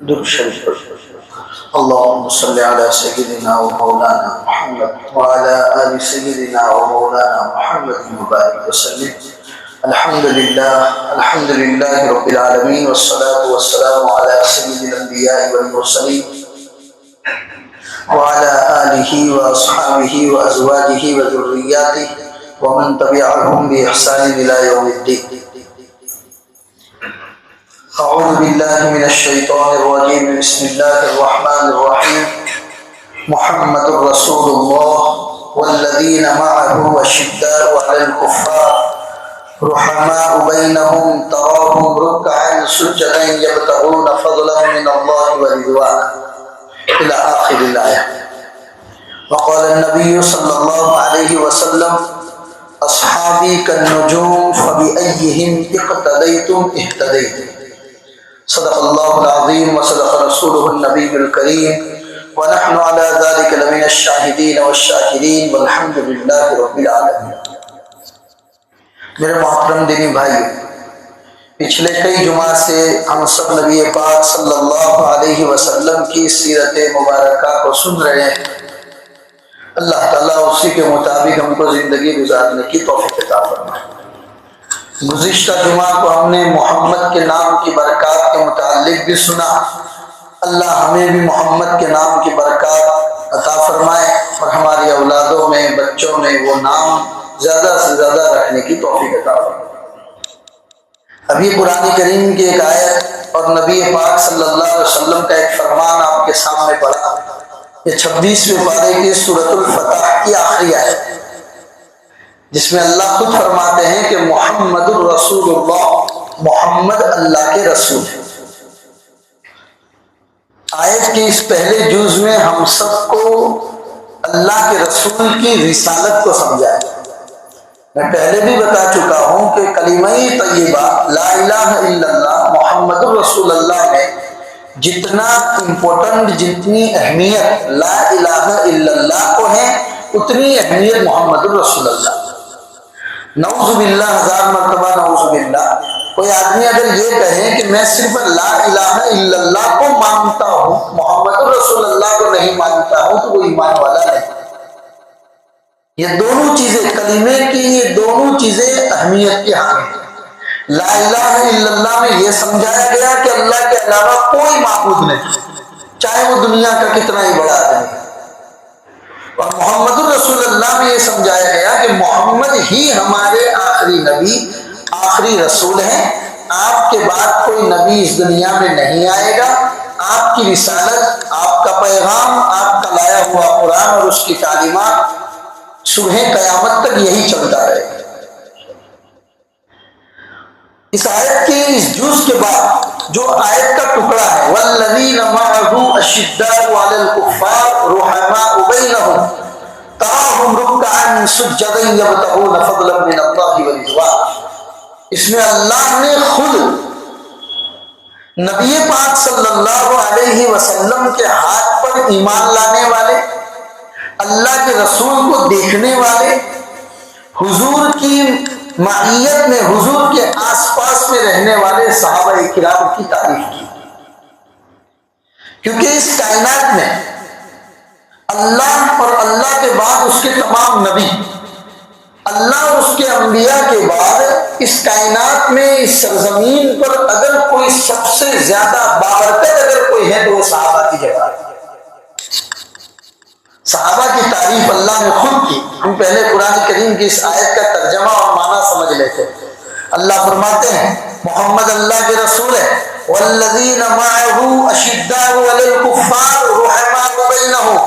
درود شریف اللهم صل على سيدنا ومولانا محمد وعلى آل سيدنا ومولانا محمد وبارك وسلم. الحمد لله رب العالمين والصلاة والسلام على سيد الأنبياء والمرسلين وعلى آله وأصحابه وأزواجه وذرياته ومن تبعهم بإحسان إلى يوم الدين. أعوذ بالله من الشيطان الرجيم. بسم الله الرحمن الرحيم. محمد رسول الله والذين معه أشداء على الكفار رحماء بينهم تراهم ركعا سجدا يبتغون فضلا من الله ورضوانا إلى آخر الآية. وقال النبي صلى الله عليه وسلم أصحابي كالنجوم فبأيهم اقتديتم اهتديتم. صدق الله العظيم وصدق رسوله النبي الكريم ونحن على ذلك لمن الشاهدين والشاكرين والحمد لله رب العالمين. میرے محترم دینی بھائی، پچھلے کئی جمعہ سے ہم سب نبی پاک صلی اللہ علیہ وسلم کی سیرت مبارکہ کو سن رہے ہیں. اللہ تعالیٰ اسی کے مطابق ہم کو زندگی گزارنے کی توفیق عطا فرمائے. گزشتہ جمعہ کو ہم نے محمد کے نام کی برکات کے متعلق بھی سنا. اللہ ہمیں بھی محمد کے نام کی برکات عطا فرمائے اور ہماری اولادوں میں بچوں میں وہ نام زیادہ سے زیادہ رکھنے کی توفیق عطا فرمائے. ابھی قرآن کریم کی ایک آیت اور نبی پاک صلی اللہ علیہ وسلم کا ایک فرمان آپ کے سامنے پڑھا. یہ 26ویں پارے کی سورۃ الفتح کی آخری آیت، جس میں اللہ خود فرماتے ہیں کہ محمد الرسول اللہ، محمد اللہ کے رسول ہیں. آیت کی اس پہلے جز میں ہم سب کو اللہ کے رسول کی رسالت کو سمجھایا. میں پہلے بھی بتا چکا ہوں کہ کلمہ طیبہ لا الہ الا اللہ محمد الرسول اللہ میں جتنا امپورٹنٹ، جتنی اہمیت لا الہ الا اللہ کو ہے، اتنی اہمیت محمد الرسول اللہ. نعوذ باللہ، ہزار مرتبہ نعوذ باللہ. کوئی آدمی اگر یہ کہے کہ میں صرف لا الہ الا اللہ کو مانتا ہوں، محمد الرسول اللہ کو نہیں مانتا ہوں، تو وہ ایمان والا نہیں. یہ دونوں چیزیں، کلمے کی یہ دونوں چیزیں اہمیت کی حامل ہیں. لا الہ الا اللہ میں یہ سمجھایا گیا کہ اللہ کے علاوہ کوئی معبود نہیں، چاہے وہ دنیا کا کتنا ہی بڑا آدمی ہے. اور محمد الرسول اللہ میں یہ سمجھایا گیا کہ محمد ہی ہمارے آخری نبی، آخری رسول ہیں. آپ کے بعد کوئی نبی اس دنیا میں نہیں آئے گا. آپ کی رسالت، آپ کا پیغام، آپ کا لایا ہوا قرآن اور اس کی تعلیمات صبح قیامت تک یہی چلتا رہے گا. اس آیت کی اس جز کے بعد جو آیت کا ٹکڑا ہے والذین معه اشداء علی الکفار رحماء بینہم تراہم رکعا سجدا یبتغون فضلا من اللہ ورضوانا، اس میں اللہ نے خود نبی پاک صلی اللہ علیہ وسلم کے ہاتھ پر ایمان لانے والے، اللہ کے رسول کو دیکھنے والے، حضور کی معیت میں، حضور کے آس پاس میں رہنے والے صحابہ کرام کی تعریف کی. کیونکہ اس کائنات میں اللہ اور اللہ کے بعد اس کے تمام نبی، اللہ اور اس کے انبیاء کے بعد اس کائنات میں، اس سرزمین پر اگر کوئی سب سے زیادہ بابرکت اگر کوئی ہے تو وہ صحابہ کی جگہ ہے. صحابہ کی تعریف اللہ نے خود کی. ہم پہلے قرآن کریم کی اس آیت کا ترجمہ اور معنی سمجھ لیتے. اللہ فرماتے ہیں محمد اللہ کے رسول ہے. والذین معه اشداء علی الکفار رحماء بینہم،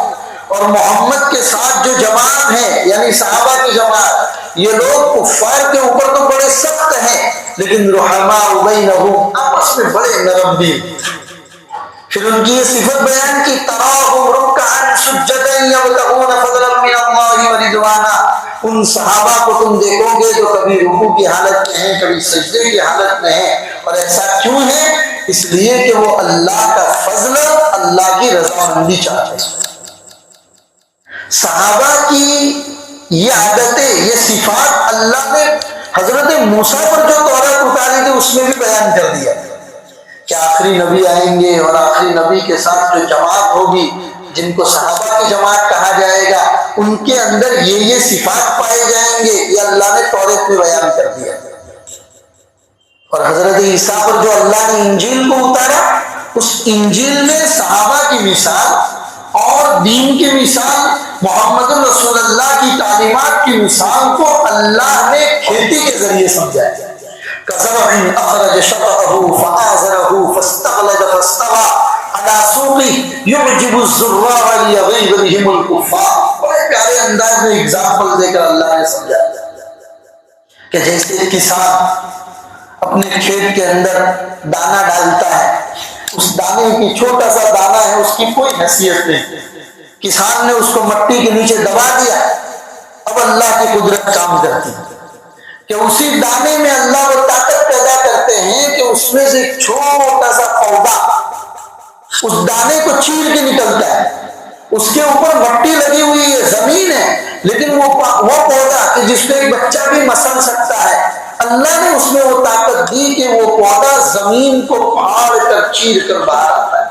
اور محمد کے ساتھ جو جماعت ہے یعنی صحابہ کی جماعت، یہ لوگ کفار کے اوپر تو بڑے سخت ہیں لیکن رحماء بینہم، آپس میں بڑے نرم بھی. پھر ان کی یہ صفت بیان کی تراہم رکعا سجدا یبتغون فضلا من اللہ ورضوانا. ان صحابہ کو تم دیکھو گے جو کبھی رکوع کی حالت میں ہیں، کبھی سجدے کی حالت میں ہیں. اور ایسا کیوں ہے؟ اس لیے کہ وہ اللہ کا فضل، اللہ کی رضامندی چاہتے ہیں. صحابہ کی یہ عادتیں، یہ صفات اللہ نے حضرت موسیٰ پر جو تورات اتاری تھی اس میں بھی بیان کر دیا کہ آخری نبی آئیں گے اور آخری نبی کے ساتھ جو جماعت ہوگی جن کو صحابہ کی جماعت کہا جائے گا، ان کے اندر یہ صفات پائے جائیں گے، یہ اللہ نے توریت میں بیان کر دیا۔ اور حضرت عیسیٰ پر جو اللہ نے انجیل کو اتارا، اس انجیل میں صحابہ کی مثال اور دین کی مثال، محمد رسول اللہ کی تعلیمات کی مثال کو اللہ نے کھیتی کے ذریعے سمجھایا۔ كزرع أخرج شطأه فآزره فاستغلظ فاستوى على سوقه يعجب الزراع ليغيظ بهم الكفار۔ بڑے پیارے انداز میں اگزامپل دے کر اللہ نے سمجھایا کہ جیسے کسان اپنے کھیت کے اندر دانہ ڈالتا ہے، اس دانے کی چھوٹا سا دانہ ہے، اس کی کوئی حیثیت نہیں، کسان نے اس کو مٹی کے نیچے دبا دیا، اب اللہ کی قدرت کام کرتی ہے کہ اسی دانے میں اللہ وہ طاقت پیدا کرتے ہیں کہ اس میں سے ایک چھوٹا سا پودا اس دانے کو چیر کے نکلتا ہے، اس کے اوپر مٹی لگی ہوئی ہے، زمین ہے، لیکن وہ پودا کہ جس کو ایک بچہ بھی مسل سکتا ہے، اللہ نے اس میں وہ طاقت دی کہ وہ پودا زمین کو پھاڑ کر چیر کر باہر آتا ہے۔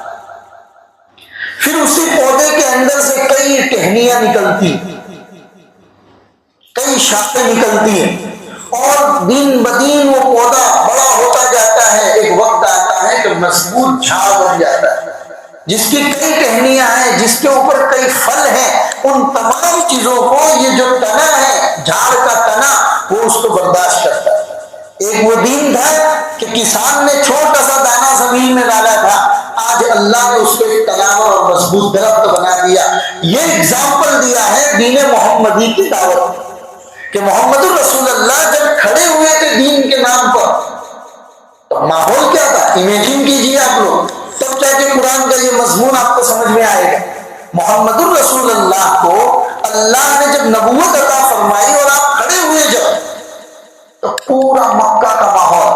پھر اسی پودے کے اندر سے کئی ٹہنیاں نکلتی، کئی شاخیں نکلتی ہیں، اور دن بدین وہ پودا بڑا ہوتا جاتا ہے، ایک وقت آتا ہے کہ مضبوط جھاڑ بن جاتا ہے جس کی کئی ٹہنیاں ہیں، جس کے اوپر کئی پھل ہیں۔ ان تمام چیزوں کو یہ جو تنا ہے، جھاڑ کا تنا، وہ اس کو برداشت کرتا ہے۔ ایک وہ دین تھا کہ کسان نے چھوٹا سا دانہ زمین میں ڈالا تھا، آج اللہ نے اس کو ایک تناور اور مضبوط درخت بنا دیا۔ یہ اگزامپل دیا ہے دین محمدی کی دعوت کہ محمد رسول اللہ جب کھڑے ہوئے تھے دین کے نام پر تو ماحول کیا تھا، امیجن کیجئے آپ لوگ، تب جا کے قرآن کا یہ مضمون آپ کو سمجھ میں آئے گا۔ محمد رسول اللہ کو اللہ نے جب نبوت عطا فرمائی اور آپ کھڑے ہوئے جب، تو پورا مکہ کا ماحول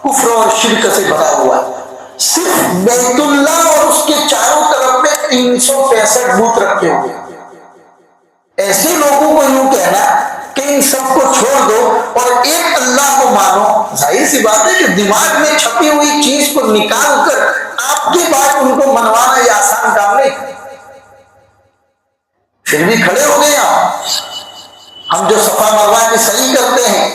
کفر اور شرک سے بھرا ہوا ہے۔ صرف بیت اللہ اور اس کے چاروں طرف میں 365 بت رکھے ہوئے، ایسے لوگوں کو یوں کہنا کہ ان سب کو چھوڑ دو اور ایک اللہ کو مانو، ظاہر سی بات ہے کہ دماغ میں چھپی ہوئی چیز کو نکال کر آپ کی بات ان کو منوانا یہ آسان کام نہیں۔ پھر بھی کھڑے ہو گئے ہم جو صفا مروا کی صحیح کرتے ہیں،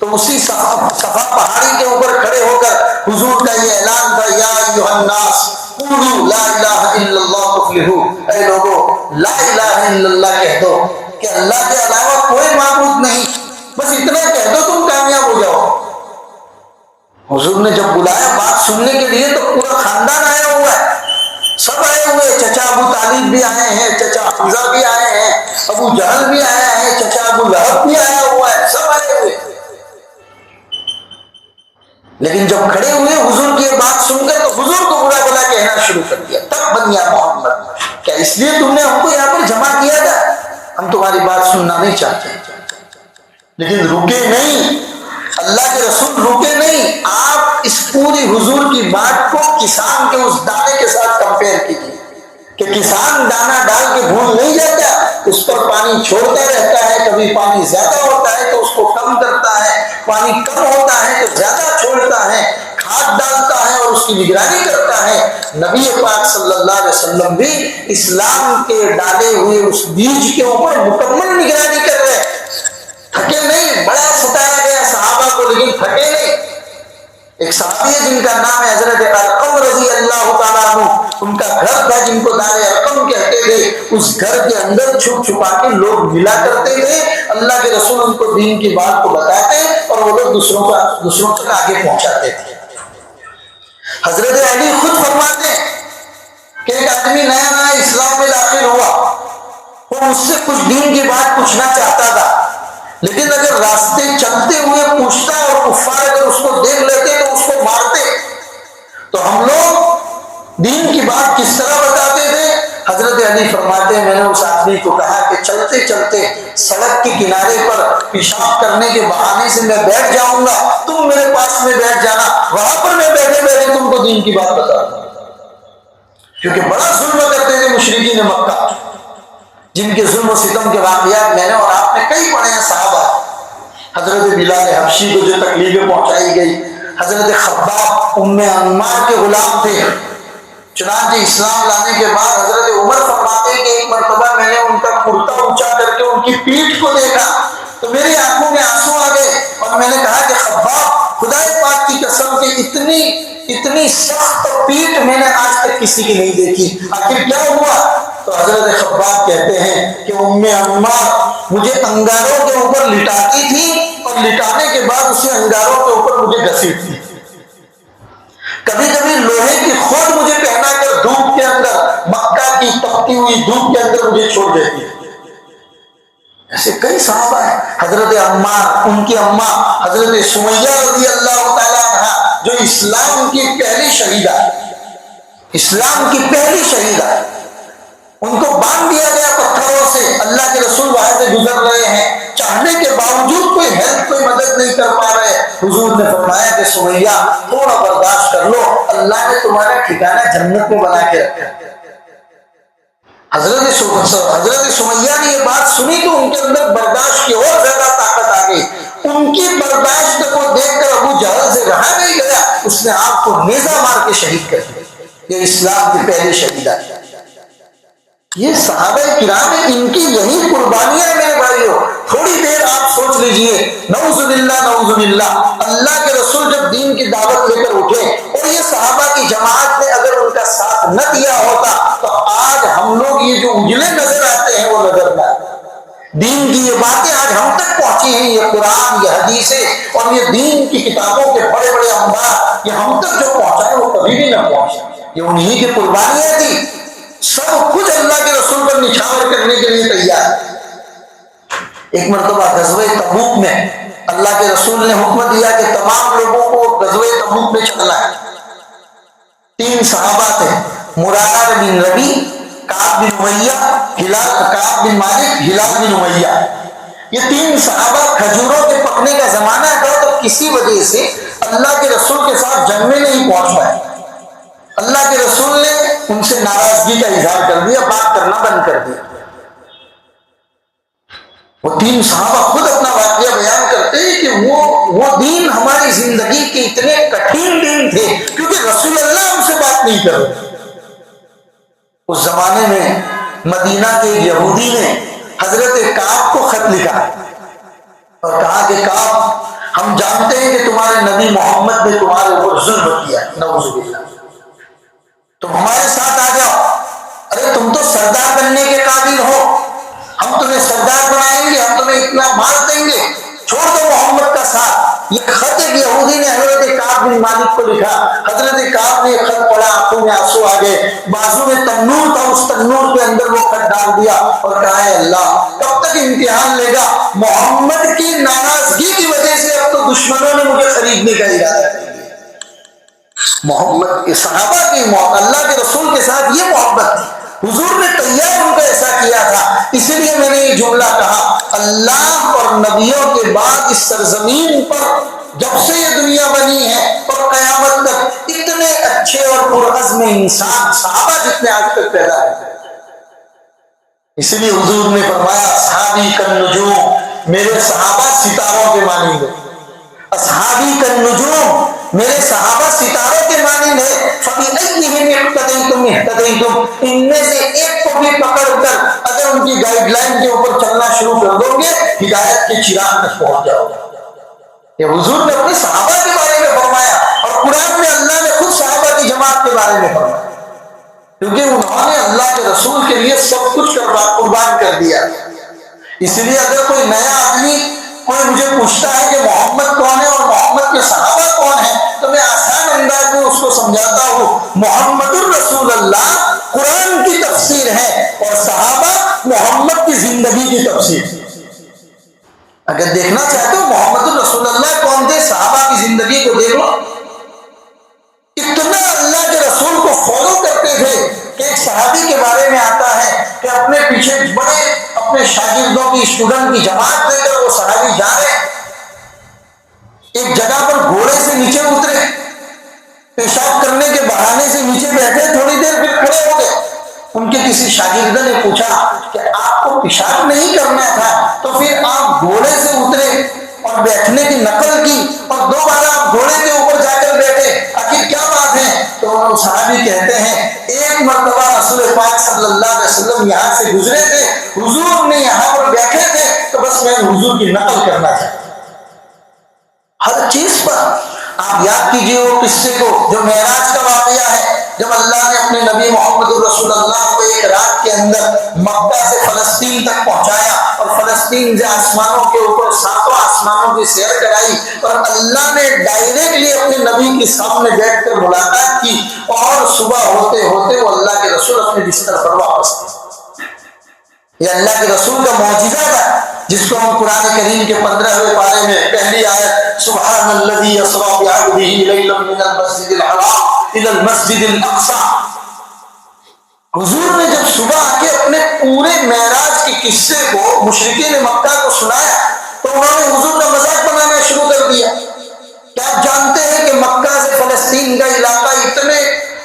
تو اسی صفا پہاڑی کے اوپر کھڑے ہو کر حضور کا یہ اعلان تھا، یا ایھا الناس قولوا لا الہ الا اللہ تفلحوا، اے لوگو لا الہ الا اللہ کہہ دو کہ اللہ کے علاوہ کوئی معبود نہیں، بس اتنا کہہ دو تم کامیاب ہو جاؤ۔ حضور نے جب بلایا بات سننے کے لیے تو پورا خاندان آیا ہوا ہے، سب آئے ہوئے، چچا ابو طالب بھی آئے ہیں، چچا حمزہ بھی آئے ہیں، ابو جہل بھی آیا ہے، چچا ابو لہب بھی آیا ہوا ہے، سب آئے ہوئے۔ لیکن جب کھڑے ہوئے حضور کی یہ بات سن کر تو حضور کو برا بلا کہنا شروع کر دیا، تب بنیا محمد، کیا اس لیے تم نے ہم کو یہاں پر جمع کیا تھا؟ ہم تمہاری بات سننا نہیں چاہتے۔ لیکن رکے نہیں، اللہ کے رسول رکے نہیں، آپ اس پوری حضور کی بات کو کسان کے اس دانے کے ساتھ کمپیئر کیجیے کہ کسان دانا ڈال کے بھول نہیں جاتا، اس پر پانی چھوڑتا رہتا ہے، کبھی پانی زیادہ ہوتا ہے تو اس کو کم کرتا ہے، پانی کم ہوتا ہے تو زیادہ چھوڑتا ہے، کھاد ڈالتا ہے اور اس کی نگرانی کرتا ہے۔ نبی پاک صلی اللہ علیہ وسلم بھی اسلام کے ڈالے ہوئے اس بیج کے اوپر مکمل نگرانی کر رہے ہیں، تھکے نہیں۔ بڑا ستایا گیا صحابہ کو لیکن تھکے نہیں۔ ایک صحابی ہے جن کا نام ہے حضرت ارقم رضی اللہ تعالیٰ عنہ، ان کا گھر تھا جن کو دار ارقم کہتے تھے، اس گھر کے اندر چھپ چھپا کے لوگ ملا کرتے تھے، اللہ کے رسول ان کو دین کی بات کو بتاتے اور وہ لوگ دوسروں تک آگے پہنچاتے تھے۔ حضرت علی خود فرماتے ہیں کہ ایک آدمی نیا نیا اسلام میں داخل ہوا، وہ مجھ سے کچھ دین کی بات پوچھنا چاہتا تھا، لیکن اگر راستے چلتے ہوئے پوچھتا اور کفار اگر اس کو دیکھ لیتے تو اس کو مارتے، تو ہم لوگ دین کی بات کس طرح بتاتے تھے؟ حضرت علی فرماتے ہیں میں نے اس آدمی کو کہا کہ چلتے چلتے سڑک کے کنارے پر پیشاب کرنے کے بہانے سے میں بیٹھ جاؤں گا، تم میرے پاس میں بیٹھ جانا، وہاں پر میں بیٹھے بیٹھے تم کو دین کی بات بتا دوں، کیونکہ بڑا ظلم کرتے تھے مشرکین مکہ، جن کے ظلم و ستم کے واقعات میں نے اور آپ نے کئی پڑھے ہیں۔ صحابہ حضرت بلال حبشی کو جو تکلیفیں پہنچائی گئی، حضرت خباب ام عمار کے غلام تھے. چنانچہ اسلام لانے کے بعد حضرت عمر فرماتے ہیں کہ ایک مرتبہ میں نے ان کا کرتا اونچا کر کے ان کی پیٹھ کو دیکھا تو میری آنکھوں میں آنسو آ گئے اور میں نے کہا کہ خباب خدا پاک کی قسم کہ اتنی سخت پیٹھ میں نے آج تک کسی کی نہیں دیکھی، آخر کیا ہوا؟ تو حضرت خباب کہتے ہیں کہ ام عمار مجھے انگاروں کے اوپر لٹاتی تھی اور لٹانے کے بعد اسے انگاروں کے اوپر مجھے گھسیٹتی تھی. کبھی کبھی لوہے کی خود مجھے پہنا کر دھوپ کے اندر، مکہ کی تپتی ہوئی دھوپ کے اندر مجھے چھوڑ دیتی ہے. ایسے کئی صحابہ ہیں. حضرت عمار، ان کی اماں حضرت سمیہ رضی اللہ تعالیٰ عنہا جو اسلام کی پہلی شہیدہ، اسلام کی پہلی شہیدہ، ان کو باندھ دیا گیا پتھروں سے. اللہ کے رسول وہاں سے گزر رہے ہیں، چاہنے کے باوجود کوئی ہیلپ، کوئی مدد نہیں کر پا رہے. حضور نے فرمایا کہ سمیہ تھوڑا برداشت کر لو، اللہ نے تمہارا ٹھکانہ جنت میں بنا کے رکھا. حضرت سمیہ نے یہ بات سنی تو ان کے اندر برداشت کی اور زیادہ طاقت آ گئی. ان کی برداشت کو دیکھ کر ابو جہل سے رہا نہیں گیا، اس نے آپ کو نیزہ مار کے شہید کر دیا. یہ اسلام کی پہلی شہیدہ. یہ صحابہ کرام ہیں، ان کی یہی قربانیاں میرے بھائیوں. تھوڑی دیر آپ سوچ لیجئے، نعوذ باللہ نعوذ باللہ، اللہ کے رسول جب دین کی دعوت لے کر اٹھے اور یہ صحابہ کی جماعت نے اگر ان کا ساتھ نہ دیا ہوتا تو آج ہم لوگ یہ جو اجلے نظر آتے ہیں وہ نظر نہ آتے. دین کی یہ باتیں آج ہم تک پہنچی ہیں، یہ قرآن، یہ حدیثیں اور یہ دین کی کتابوں کے بڑے بڑے انبار، یہ ہم تک جو پہنچا ہے وہ کبھی بھی نہ پہنچا. یہ انہی کی قربانیاں تھی. سب کچھ اللہ کے رسول پر نچھاور کرنے کے لیے تیار. ایک مرتبہ غزوہ تبوک میں اللہ کے رسول نے حکم دیا کہ تمام لوگوں کو غزوہ تبوک میں چلنا ہے. 3 صحابہ تھے، مرارہ بن ربی، کعب بن امیہ، کعب بن مالک، ہلال بن امیہ. یہ 3 صحابہ کھجوروں کے پکنے کا زمانہ تھا تو کسی وجہ سے اللہ کے رسول کے ساتھ جنگ میں نہیں پہنچ پائے. اللہ کے رسول نے ان سے ناراضگی کا اظہار کر دیا، بات کرنا بند کر دیا. وہ 3 صحابہ خود اپنا واقعہ بیان کرتے ہیں کہ وہ دین ہماری زندگی کے اتنے کٹھن دن تھے کیونکہ رسول اللہ ہم سے بات نہیں کر رہے. اس زمانے میں مدینہ کے یہودی نے حضرت کعب کو خط لکھا اور کہا کہ کعب، ہم جانتے ہیں کہ تمہارے نبی محمد نے تمہارے اوپر ظلم کیا، نعوذ باللہ، تم ہمارے ساتھ آ جاؤ. ارے تم تو سردار بننے کے قابل ہو، ہم تمہیں سردار بنائیں گے، ہم تمہیں اتنا مال دیں گے، چھوڑ دو محمد کا ساتھ. یہ خط ایک یہودی نے حضرت کعب بن مالک کو لکھا. حضرت کعب نے یہ خط پڑھا، آنکھوں میں آنسو آ گئے، بازو میں تنور تھا، اس تنور کے اندر وہ خط ڈال دیا اور کہا ہے اللہ کب تک امتحان لے گا؟ محمد کی ناراضگی کی وجہ سے اب تو دشمنوں نے مجھے خریدنے کا ارادہ کیا. محمد کے صحابہ کی اللہ کے رسول کے ساتھ یہ محبت تھی. حضور نے تیار ان کو ایسا کیا تھا. اسی لیے میں نے یہ جملہ کہا، اللہ اور نبیوں کے بعد اس سرزمین پر جب سے یہ دنیا بنی ہے اور قیامت تک اتنے اچھے اور پرعزم انسان صحابہ جتنے آج تک پیدا ہوئے. اسی لیے حضور نے فرمایا اصحابی کالنجوم، میرے صحابہ ستاروں کے مانند ہیں. اصحابی کالنجوم، میرے صحابہ ستاروں کے مانند ہیں. فَبِأَيِّهِمْ اقْتَدَيْتُمْ اهْتَدَيْتُمْ، ان میں سے ایک کو بھی پکڑ کر اگر ان کی گائیڈ لائن کے اوپر چلنا شروع کر دو گے ہدایت کے چراغ تک پہنچ جاؤ گے. یہ حضور نے اپنے صحابہ کے بارے میں فرمایا اور قرآن میں اللہ نے خود صحابہ کی جماعت کے بارے میں فرمایا کیونکہ انہوں نے اللہ کے رسول کے لیے سب کچھ قربان کر دیا. اس لیے اگر کوئی نیا آدمی کوئی مجھے پوچھتا ہے کہ محمد کون ہے اور محمد کے صحابہ کون ہیں تو میں آسان انداز میں اس کو سمجھاتا ہوں، محمد الرسول اللہ قرآن کی تفسیر ہے اور صحابہ محمد کی زندگی کی تفسیر. اگر دیکھنا چاہتے ہو محمد الرسول اللہ کون تھے، صحابہ کی زندگی کو دیکھ لو. اتنا اللہ کے رسول کو فالو کرتے تھے کہ ایک صحابی کے بارے میں آتا ہے کہ اپنے پیچھے بڑے اپنے شاگردوں کی اسٹوڈنٹ کی جماعت لے کر وہ صحابی جا رہے، ایک جگہ پر گھوڑے سے نیچے اترے، پیشاب کرنے کے بہانے سے نیچے بیٹھے، تھوڑی دیر پھر کھڑے ہو گئے. ان کے کسی شاگرد نے پوچھا کہ آپ کو پیشاب نہیں کرنا تھا تو پھر آپ گھوڑے سے اترے اور بیٹھنے کی نقل کی اور دوبارہ آپ گھوڑے کے اوپر جا صحابی کہتے ہیں ایک مرتبہ رسول پاک صلی اللہ علیہ وسلم یہاں سے گزرے تھے، حضور نے یہاں پر بیٹھے تھے، تو بس میں حضور کی نقل کرنا چاہتا ہوں ہر چیز پر۔ آپ یاد کیجئے وہ قصے کو جو معراج کا واقعہ ہے، جب اللہ نے اپنے نبی محمد رسول اللہ کو ایک رات کے اندر مکہ سے فلسطین تک پہنچایا، اور فلسطین سے آسمانوں کے اوپر ساتوں آسمانوں کی سیر کرائی، اور اللہ نے ڈائریکٹلی اپنے نبی کے سامنے بیٹھ کر ملاقات کی، اور صبح ہوتے ہوتے وہ اللہ کے رسول اپنے بستر پر واپس گئے۔ یہ اللہ کے رسول کا معجزہ تھا، جس کو ہم قرآن کریم کے 15ویں پارے میں پہلی آیت سبحان الذی اسری بعبدہ لیلا من المسجد الحرام الی المسجد الاقصی، حضور نے جب صبح آ کے اپنے پورے معراج کے قصے کو مشرکین مکہ کو سنایا تو انہوں نے حضور کا مذاق بنانا شروع کر دیا۔ کیا آپ جانتے ہیں کہ مکہ سے فلسطین کا علاقہ اتنے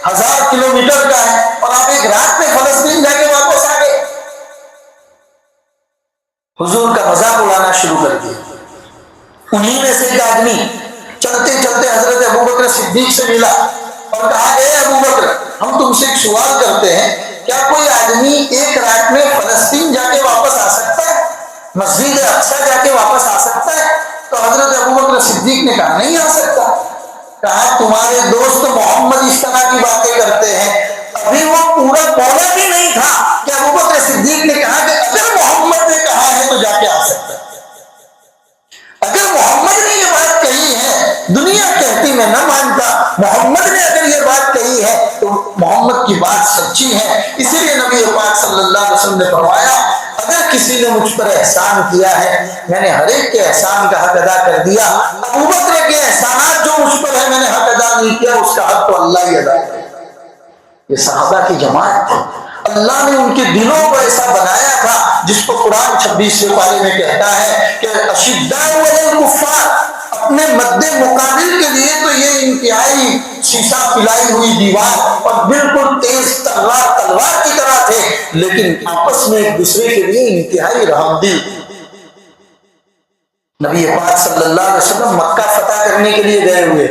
1000 کلومیٹر کا ہے، اور آپ ایک رات میں فلسطین جا کے واپس آ گئے؟ حضور کا مذاق اڑانا شروع کر دیا۔ انہی میں سے ایک آدمی چلتے چلتے حضرت ابوبکر صدیق سے ملا اور کہا اے ابوبکر، ہم تم سے ایک سوال کرتے ہیں، کیا کوئی آدمی ایک رات میں فلسطین جا کے واپس آ سکتا ہے، مسجد اقصی جا کے واپس آ سکتا ہے؟ تو حضرت ابوبکر صدیق نے کہا نہیں آ سکتا۔ کہا تمہارے دوست محمد اس طرح کی باتیں کرتے ہیں۔ ابھی وہ پورا بولا بھی نہیں تھا کہ ابوبکر صدیق نے کہا کہ اگر محمد نے کہا ہے تو جا کے آ سکتا ہے۔ اگر محمد نے یہ بات کہی ہے، دنیا کہتی میں نہ مانتا، محمد نے اگر یہ بات کہی ہے تو محمد کی بات سچی ہے۔ اسی لیے نبی پاک صلی اللہ علیہ وسلم نے فرمایا اگر کسی نے مجھ پر احسان کیا ہے، میں نے ہر ایک کے احسان کا حق ادا کر دیا۔ ابوبکر کے احسانات جو مجھ پر ہے میں نے حق ادا نہیں کیا، اس کا حق تو اللہ ہی ادا کرے۔ یہ صحابہ کی جماعت تھی، اللہ نے ان کے دلوں کو ایسا بنایا تھا، جس کو قرآن 26ویں پارے میں کہتا ہے کہ اشداء علی الکفار، اپنے مد مقابل کے لیے تو یہ انتہائی شیشہ پلائی ہوئی دیوار اور بالکل تیز تلوار کی طرح تھے، لیکن آپس میں ایک دوسرے کے لیے انتہائی رحمدل۔ نبی پاک صلی اللہ علیہ وسلم مکہ فتح کرنے کے لیے گئے ہوئے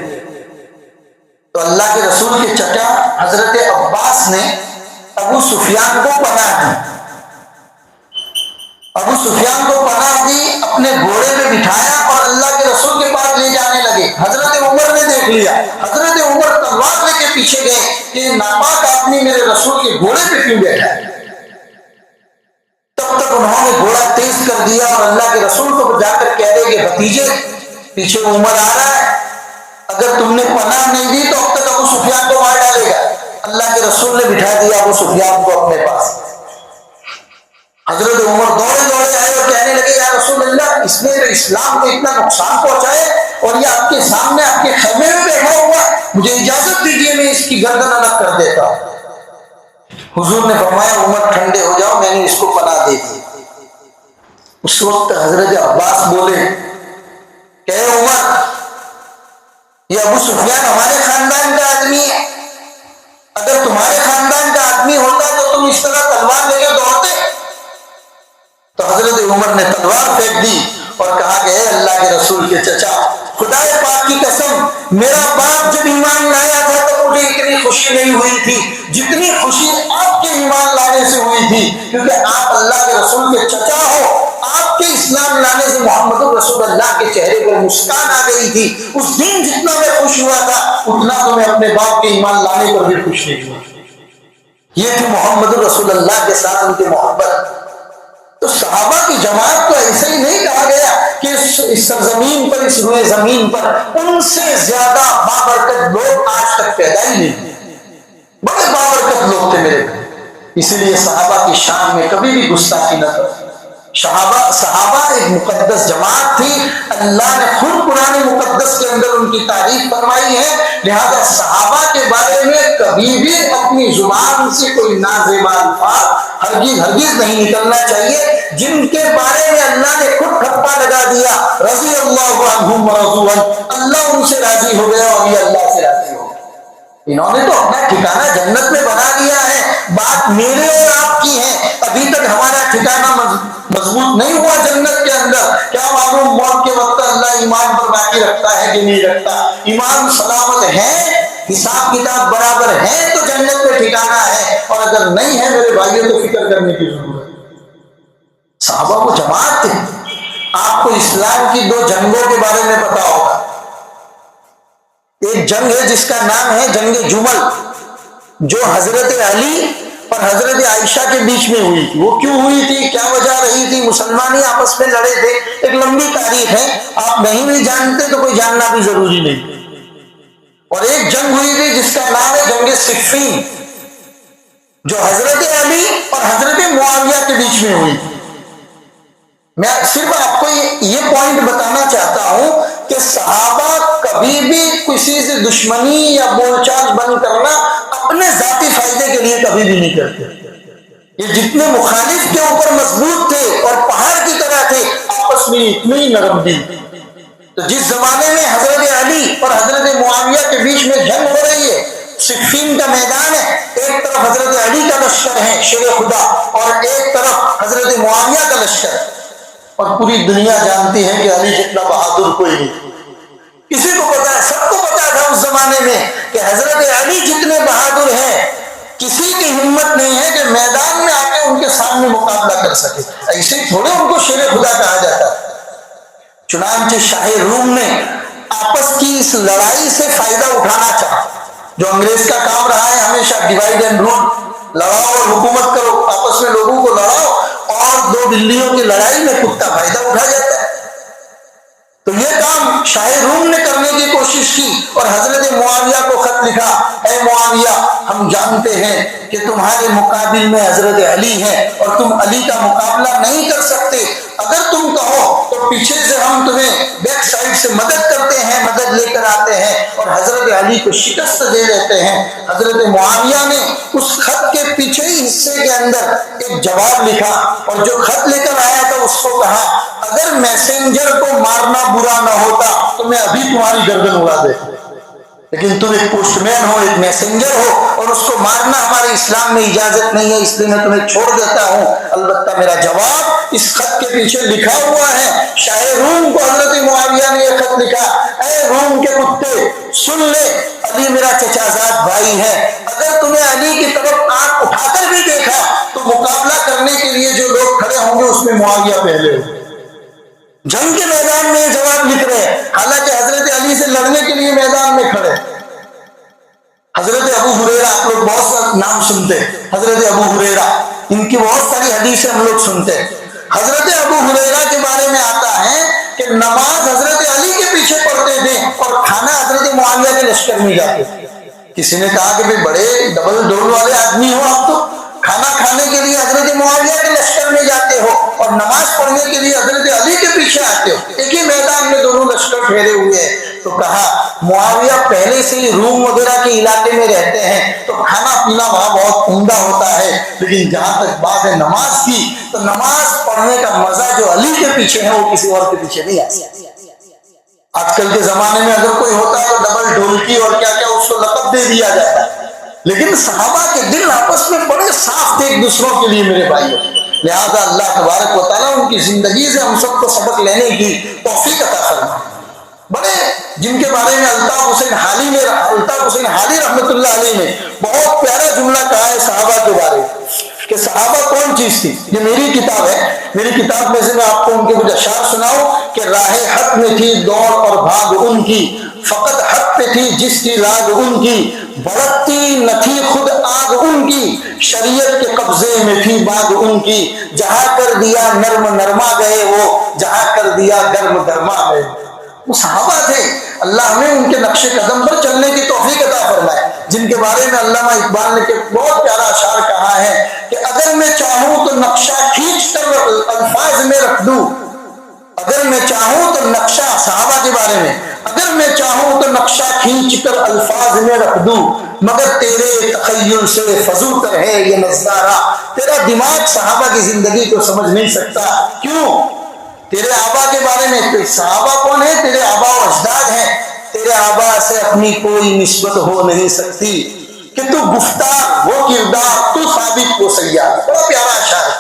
تو اللہ کے رسول کے چچا حضرت عباس نے ابو سفیان کو پناہ دی۔ ابو سفیان کو پناہ دی، اپنے گھوڑے پہ بٹھایا اور اللہ کے رسول کے پاس لے جانے لگے۔ حضرت عمر نے دیکھ لیا، حضرت عمر تلوار لے کے پیچھے گئے کہ ناپاک آدمی میرے رسول کے گھوڑے پہ کیوں بیٹھا ہے؟ تب تک انہوں نے گھوڑا تیز کر دیا اور اللہ کے رسول کو جا کر کہہ دے کہ بھتیجے پیچھے عمر آ رہا ہے، اگر تم نے پناہ نہیں دی تو اب تک ابو سفیان کو مار ڈالے گا۔ اللہ کے رسول نے بٹھا دیا ابو سفیان کو اپنے پاس۔ حضرت عمر دوڑے دوڑے آئے اور کہنے لگے یا رسول اللہ، اس نے تو اسلام کو اتنا نقصان پہنچائے اور یہ آپ کے سامنے آپ کے خیمے میں بیٹھا ہوا ہے، مجھے اجازت دیجیے میں اس کی گردن الگ کر دیتا ہوں۔ حضور نے فرمایا عمر ٹھنڈے ہو جاؤ، میں نے اس کو پناہ دے دی۔ اس وقت حضرت عباس بولے کہ اے عمر، یہ ابو سفیان ہمارے خاندان کا آدمی ہے، اگر تمہارے خاندان کا آدمی ہوتا تو تم اس طرح تلوار لے کے دوڑتے؟ تو حضرت عمر نے تلوار پھینک دی اور کہا کہ اے اللہ کے رسول کے چچا، خدا پاک کی قسم، میرا باپ جب ایمان لایا تھا تو مجھے اتنی خوشی نہیں ہوئی تھی جتنی خوشی آپ کے ایمان لانے سے ہوئی تھی، کیونکہ آپ اللہ کے رسول کے چچا ہو۔ آپ کے اسلام لانے سے محمد رسول اللہ کے چہرے پر مسکان آ گئی تھی۔ اس دن جتنا میں خوش ہوا تھا اتنا تو میں اپنے باپ کے ایمان لانے پر بھی خوش نہیں ہوا۔ یہ تھی محمد رسول اللہ کے ساتھ ان کی محبت۔ تو صحابہ کی جماعت کو ایسے ہی نہیں کہا گیا کہ اس سرزمین پر، اس روئے زمین پر ان سے زیادہ بابرکت لوگ آج تک پیدا ہی نہیں، بڑے بابرکت لوگ تھے میرے بھائی۔ اسی لیے صحابہ کی شان میں کبھی بھی گستاخی نہ کرو۔ صحابہ ایک مقدس جماعت تھی، اللہ نے خود قرآن مقدس کے اندر ان کی تعریف فرمائی ہے، لہذا صحابہ کے بارے میں کبھی بھی اپنی زبان سے کوئی نازیبا الفاظ ہرگز نہیں نکلنا چاہیے، جن کے بارے میں اللہ نے خود ٹھپا لگا دیا رضی اللہ عنہم ورضوا عنہ، اللہ ان سے راضی ہو گیا اور یہ اللہ سے راضی ہو گیا۔ انہوں نے تو اپنا ٹھکانہ جنت میں بنا دیا ہے، بات میرے اور آپ کی ہے، ابھی تک ہمارا ٹھکانہ مضبوط نہیں ہوا جنت کے اندر۔ کیا معلوم موت کے وقت اللہ ایمان پر باقی رکھتا ہے کہ نہیں رکھتا؟ ایمان سلامت ہے حساب کتاب برابر ہے تو جنت میں ٹھکانا ہے، اور اگر نہیں ہے میرے بھائیوں تو فکر کرنے کی ضرورت ہے۔ صحابہ وہ جماعت تھے۔ آپ کو اسلام کی 2 جنگوں کے بارے میں پتا ہوگا۔ ایک جنگ ہے جس کا نام ہے جنگ جمل، جو حضرت علی اور حضرت عائشہ کے بیچ میں ہوئی تھی۔ وہ کیوں ہوئی تھی، کیا وجہ رہی تھی؟ مسلمان ہی آپس میں لڑے تھے، ایک لمبی تاریخ ہے، آپ نہیں بھی جانتے تو کوئی جاننا بھی ضروری نہیں۔ اور ایک جنگ ہوئی تھی جس کا نام ہے جنگ صفین، جو حضرت علی اور حضرت معاویہ کے بیچ میں ہوئی تھی۔ میں صرف آپ کو یہ پوائنٹ بتانا چاہتا ہوں کہ صحابہ کبھی بھی کسی سے دشمنی یا بول چال بند کرنا اپنے ذاتی فائدے کے لیے کبھی بھی نہیں کرتے۔ یہ جتنے مخالف کے اوپر مضبوط تھے اور پہاڑ کی طرح تھے، آپس میں اتنے ہی نرم دل۔ تو جس زمانے میں حضرت علی اور حضرت معاویہ کے بیچ میں جنگ ہو رہی ہے، صفین کا میدان ہے، ایک طرف حضرت علی کا لشکر ہے شیر خدا، اور ایک طرف حضرت معاویہ کا لشکر، اور پوری دنیا جانتی ہے کہ علی جتنا بہادر کوئی نہیں۔ کسی کو پتا ہے، سب کو پتا تھا اس زمانے میں کہ حضرت علی جتنے بہادر ہیں، کسی کی ہمت نہیں ہے کہ میدان میں آ کے ان کے سامنے مقابلہ کر سکے۔ ایسے تھوڑے ان کو شیر خدا کہا جاتا ہے۔ چنانچہ شاہ روم نے آپس کی اس لڑائی سے فائدہ اٹھانا چاہا، جو انگریز کا کام رہا ہے ہمیشہ، ڈیوائڈ اینڈ رول، لڑاؤ اور حکومت کرو، آپس میں لوگوں کو لڑاؤ، اور 2 بلیوں کی لڑائی میں کتا فائدہ اٹھا جاتا ہے۔ تو یہ کام شاہ روم نے کرنے کی کوشش کی اور حضرت معاویہ کو خط لکھا، اے معاویہ، ہم جانتے ہیں کہ تمہارے مقابل میں حضرت علی ہے اور تم علی کا مقابلہ نہیں کر سکتے، اگر تم کہو تو پیچھے سے ہم تمہیں بیک سائڈ سے مدد کرتے ہیں، مدد لے کر آتے ہیں اور حضرت علی کو شکست دے دیتے ہیں۔ حضرت معاویہ نے اس خط کے پیچھے ہی حصے کے اندر ایک جواب لکھا، اور جو خط لے کر آیا تھا اس کو کہا، اگر میسنجر کو مارنا برا نہ ہوتا تو میں ابھی تمہاری گردن اڑا دیتا، لیکن تم ایک پوسٹ مین ہو، ایک میسنجر ہو، اور اس کو مارنا ہمارے اسلام میں اجازت نہیں ہے، اس لیے میں تمہیں چھوڑ دیتا ہوں۔ البتہ میرا جواب اس خط کے پیچھے لکھا ہوا ہے۔ شاہ روم کو حضرت معاویہ نے یہ خط لکھا، اے روم کے کتے، سن لے، علی میرا چچا زاد بھائی ہے، اگر تمہیں علی کی طرف آنکھ اٹھا کر بھی دیکھا تو مقابلہ کرنے کے لیے جو لوگ کھڑے ہوں گے اس میں معاویہ پہلے ہو۔ جنگ کے میدان میں جواب لکھ رہے ہیں، حالانکہ حضرت علی سے لڑنے کے لیے میدان میں کھڑے۔ حضرت ابو ہریرہ، آپ لوگ بہت سا نام سنتے، حضرت ابو ہریرہ، ان کی بہت ساری حدیثیں ہم لوگ سنتے۔ حضرت ابو ہریرہ کے بارے میں آتا ہے کہ نماز حضرت علی کے پیچھے پڑھتے تھے اور کھانا حضرت معاویہ کے لشکر میں جاتے تھے۔ کسی نے کہا کہ بڑے ڈبل ڈول والے آدمی ہو آپ، تو کھانا کھانے کے لیے حضرت معاویہ کے لشکر میں جاتے ہو اور نماز پڑھنے کے لیے حضرت علی کے پیچھے آتے ہو، ایک ہی میدان میں دونوں لشکر ٹھہرے ہوئے ہیں۔ تو کہا معاویہ پہلے سے ہی روم وغیرہ کے علاقے میں رہتے ہیں تو کھانا پینا وہاں بہت عمدہ ہوتا ہے، لیکن جہاں تک بات ہے نماز کی، تو نماز پڑھنے کا مزہ جو علی کے پیچھے ہے وہ کسی اور کے پیچھے نہیں آتا۔ آج کل کے زمانے میں اگر کوئی ہوتا ہے تو ڈبل ڈھولکی اور کیا کیا اس کو لقب دے دیا جاتا ہے، لیکن صحابہ کے دل آپس میں بڑے صاف تھے ایک دوسروں کے لیے میرے بھائیوں۔ لہذا اللہ تبارک و تعالیٰ ان کی زندگی سے ہم سب کو سبق لینے کی توفیق عطا فرمائے۔ بڑے جن کے بارے میں الطاف حسین حالی رحمۃ اللہ علیہ نے بہت پیارا جملہ کہا ہے صحابہ کے بارے میں، کہ صحابہ کون چیز تھی۔ یہ میری کتاب ہے، میری کتاب میں سے میں آپ کو ان کے کچھ اشعار سناؤں کہ راہ حق میں تھی دوڑ اور بھاگ ان کی، فقط حق پہ تھی جس کی راگ ان کی، بھڑکتی نہ تھی خود آگ ان کی، شریعت کے قبضے میں تھی باغ ان کی، جہاں کر دیا نرم نرما گئے وہ، جہاں کر دیا گرم گرما گئے۔ وہ صحابہ تھے، اللہ ہمیں ان کے نقش قدم پر چلنے کی توفیق عطا فرمائے، جن کے بارے میں علامہ اقبال نے بہت پیارا اشعار کہا ہے کہ اگر میں چاہوں تو نقشہ کھینچ کر الفاظ میں رکھ دوں، اگر میں چاہوں تو نقشہ، صحابہ کے بارے میں، اگر میں چاہوں تو نقشہ کھینچ کر الفاظ میں رکھ دوں، مگر تیرے تخیل سے فضول تر ہے یہ نظارہ، تیرا دماغ صحابہ کی زندگی کو سمجھ نہیں سکتا۔ کیوں؟ تیرے آبا کے بارے میں، صحابہ کون ہے؟ تیرے آبا و اجداد ہیں، تیرے آبا سے اپنی کوئی نسبت ہو نہیں سکتی، کہ تو گفتار وہ کردار، تو ثابت وہ سیار۔ بڑا پیارا اشعار ہے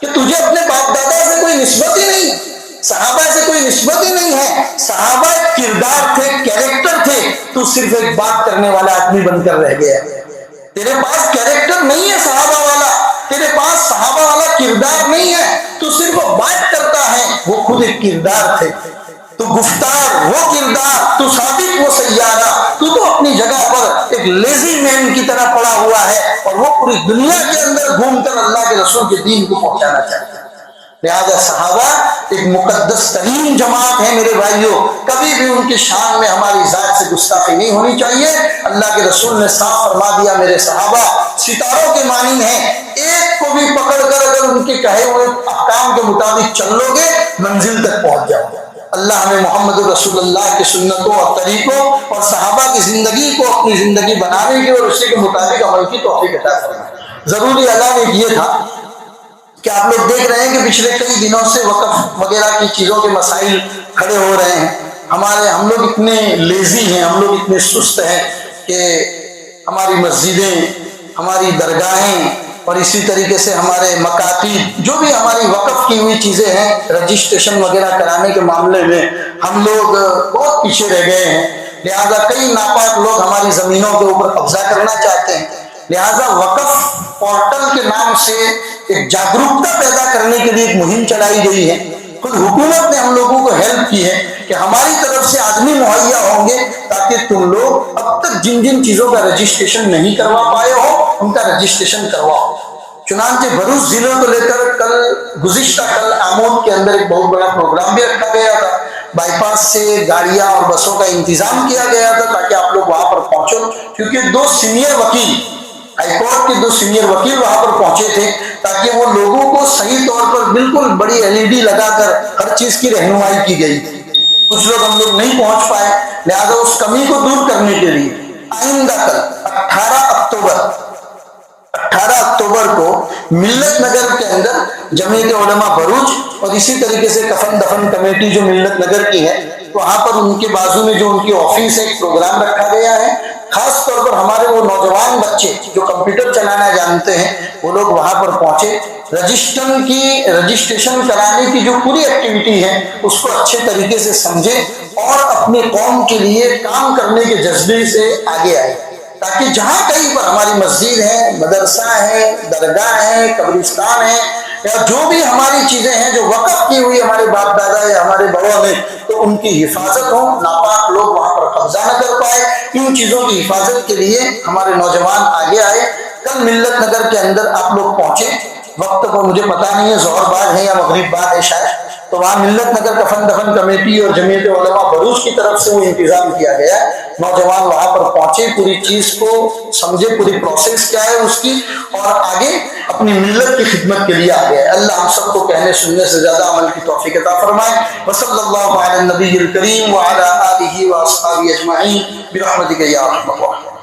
کہ تجھے اپنے باپ دادا سے کوئی نسبت ہی نہیں، صحابہ سے کوئی نسبت ہی نہیں ہے. صحابہ ایک کردار تھے, کیریکٹر تھے. تو صرف ایک بات کرنے والا آدمی بن کر رہ گیا. تیرے پاس کیریکٹر نہیں ہے صحابہ والا, تیرے پاس صحابہ والا کردار نہیں ہے. تو صرف وہ بات کرتا ہے, وہ خود ایک کردار تھے. تو گفتار وہ کردار, تو صادق وہ سیارہ. تو اپنی جگہ پر ایک لیزی مین کی طرح پڑا ہوا ہے, اور وہ پوری دنیا کے اندر گھوم کر اللہ کے رسول کے دین کو پہنچانا چاہتا ہے. لہذا صحابہ ایک مقدس ترین جماعت ہے میرے بھائیوں. کبھی بھی ان کی شان میں ہماری ذات سے گستاخی نہیں ہونی چاہیے. اللہ کے رسول نے صاف فرما دیا, میرے صحابہ ستاروں کے مانند ہیں, ایک کو بھی پکڑ کر اگر ان کے کہے ہوئے احکام کے مطابق چل لو گے منزل تک پہنچ جاؤ گے. اللہ ہمیں محمد رسول اللہ کی سنتوں اور طریقوں اور صحابہ کی زندگی کو اپنی زندگی بنانے کی اور اسی کے مطابق عمل کی توفیق عطا فرمائے. ضروری اعلان یہ تھا کہ آپ لوگ دیکھ رہے ہیں کہ پچھلے کئی دنوں سے وقف وغیرہ کی چیزوں کے مسائل کھڑے ہو رہے ہیں. ہم لوگ اتنے لیزی ہیں, ہم لوگ اتنے سست ہیں کہ ہماری مسجدیں, ہماری درگاہیں اور اسی طریقے سے ہمارے مکاتب جو بھی ہماری وقف کی ہوئی چیزیں ہیں, رجسٹریشن وغیرہ کرانے کے معاملے میں ہم لوگ بہت پیچھے رہ گئے ہیں. لہذا کئی ناپاک لوگ ہماری زمینوں کے اوپر قبضہ کرنا چاہتے ہیں. لہذا وقف پورٹل کے نام سے ایک جاگروکتا پیدا کرنے کے لیے ایک مہم چلائی گئی ہے. خود حکومت نے ہم لوگوں کو ہیلپ کی ہے کہ ہماری طرف سے آدمی مہیا ہوں گے تاکہ تم لوگ اب تک جن جن چیزوں کا رجسٹریشن نہیں کروا پائے ہو ان کا رجسٹریشن کرواؤ. چنانچہ بھروچ ضلع کو لے کر گزشتہ کل آمود کے اندر ایک بہت بڑا پروگرام بھی رکھا گیا تھا. بائی پاس سے گاڑیاں اور بسوں کا انتظام کیا گیا تھا تاکہ آپ لوگ وہاں پر پہنچو, کیونکہ دو سینئر وکیل, ہائی کورٹ کے دو سینئر وکیل وہاں پر پہنچے تھے تاکہ وہ لوگوں کو صحیح طور پر بالکل بڑی LED لگا کر ہر چیز کی رہنمائی کی گئی. کچھ لوگ ہم لوگ نہیں پہنچ پائے, لہذا اس کمی کو دور کرنے کے لیے آئندہ کل 18 اکتوبر کو ملت نگر کے اندر جمعیت علماء بھروچ اور اسی طریقے سے کفن دفن کمیٹی جو ملت نگر کی ہے, وہاں پر ان کے بازو میں جو ان کی آفس ہے ایک پروگرام رکھا گیا ہے. خاص طور پر ہمارے وہ نوجوان بچے جو کمپیوٹر چلانا جانتے ہیں وہ لوگ وہاں پر پہنچے, رجسٹریشن کرانے کی جو پوری ایکٹیویٹی ہے اس کو اچھے طریقے سے سمجھے اور اپنی قوم کے لیے کام کرنے کے جذبے سے آگے آئے, تاکہ جہاں کہیں پر ہماری مسجد ہے, مدرسہ ہے, درگاہ ہے, قبرستان ہے, یا جو بھی ہماری چیزیں ہیں جو وقف کی ہوئی ہمارے باپ دادا یا ہمارے بڑوں نے, تو ان کی حفاظت ہو, ناپاک لوگ وہاں پر قبضہ نہ کر پائے. ان چیزوں کی حفاظت کے لیے ہمارے نوجوان آگے آئے. کل ملت نگر کے اندر آپ لوگ پہنچے, وقت کو مجھے پتا نہیں ہے ظہر بعد ہے یا مغرب بعد ہے شاید, تو وہاں ملت نگر کفن دفن کمیٹی اور جمعیت علماء بھروچ کی طرف سے وہ انتظام کیا گیا. نوجوان وہاں پر پہنچے, پوری چیز کو سمجھے, پوری پروسیس کیا ہے اس کی, اور آگے اپنی ملت کی خدمت کے لیے آگے. اللہ ہم سب کو کہنے سننے سے زیادہ عمل کی توفیق عطا فرمائے. وصلی اللہ علی النبی الکریم وعلی آلہ واصحابہ اجمعین برحمتک یا ارحم الراحمین.